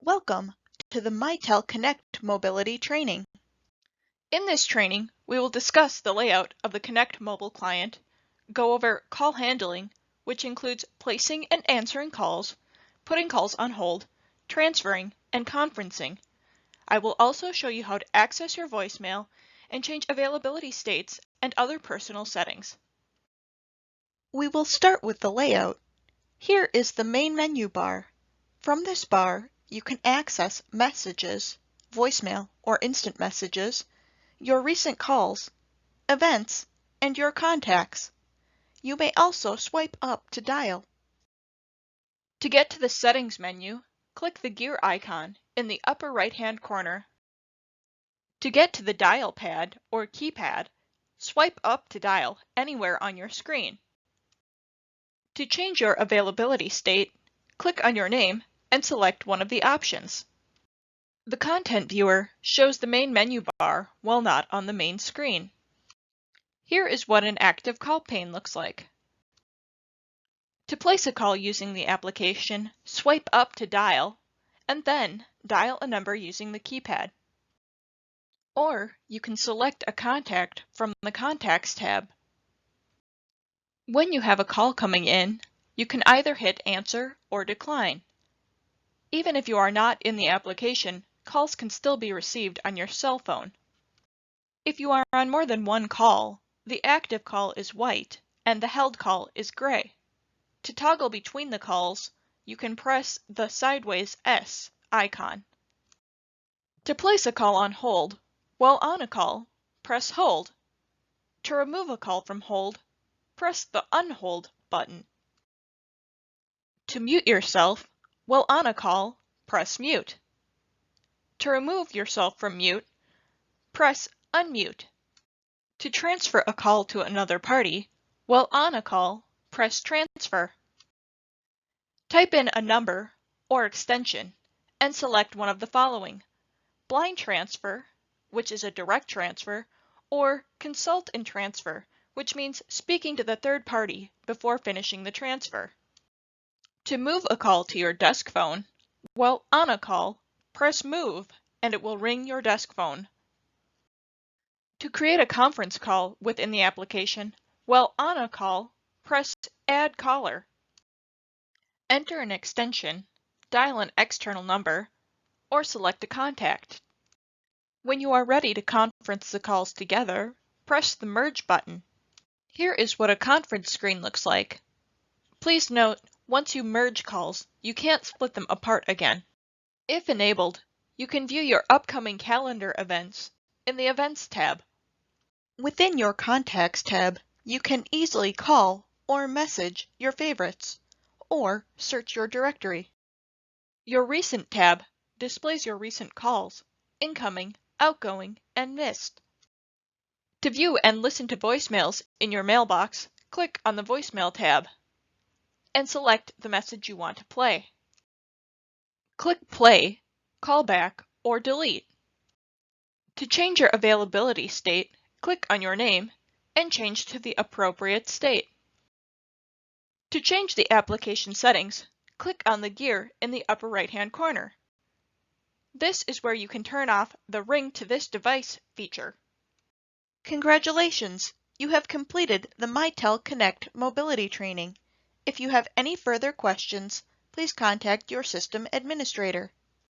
Welcome to the Mitel Connect Mobility Training. In this training, we will discuss the layout of the Connect mobile client, go over call handling, which includes placing and answering calls, putting calls on hold, transferring, and conferencing. I will also show you how to access your voicemail and change availability states and other personal settings. We will start with the layout. Here is the main menu bar. From this bar, you can access messages, voicemail or instant messages, your recent calls, events, and your contacts. You may also swipe up to dial. To get to the settings menu, click the gear icon in the upper right-hand corner. To get to the dial pad or keypad, swipe up to dial anywhere on your screen. To change your availability state, click on your name and select one of the options. The content viewer shows the main menu bar while not on the main screen. Here is what an active call pane looks like. To place a call using the application, swipe up to dial, and then dial a number using the keypad. Or you can select a contact from the Contacts tab. When you have a call coming in, you can either hit Answer or Decline. Even if you are not in the application, calls can still be received on your cell phone. If you are on more than one call, the active call is white and the held call is gray. To toggle between the calls, you can press the sideways S icon. To place a call on hold, while on a call, press Hold. To remove a call from hold, press the Unhold button. To mute yourself, while on a call, press Mute. To remove yourself from mute, press Unmute. To transfer a call to another party, while on a call, press Transfer. Type in a number or extension and select one of the following: Blind Transfer, which is a direct transfer, or Consult and Transfer, which means speaking to the third party before finishing the transfer. To move a call to your desk phone, while on a call, press Move and it will ring your desk phone. To create a conference call within the application, while on a call, press Add Caller. Enter an extension, dial an external number, or select a contact. When you are ready to conference the calls together, press the Merge button. Here is what a conference screen looks like. Please note, once you merge calls, you can't split them apart again. If enabled, you can view your upcoming calendar events in the Events tab. Within your Contacts tab, you can easily call or message your favorites, or search your directory. Your Recent tab displays your recent calls, incoming, outgoing, and missed. To view and listen to voicemails in your mailbox, click on the Voicemail tab and select the message you want to play. Click Play, Callback, or Delete. To change your availability state, click on your name and change to the appropriate state. To change the application settings, click on the gear in the upper right-hand corner. This is where you can turn off the Ring to this device feature. Congratulations! You have completed the Mitel Connect mobility training. If you have any further questions, please contact your system administrator.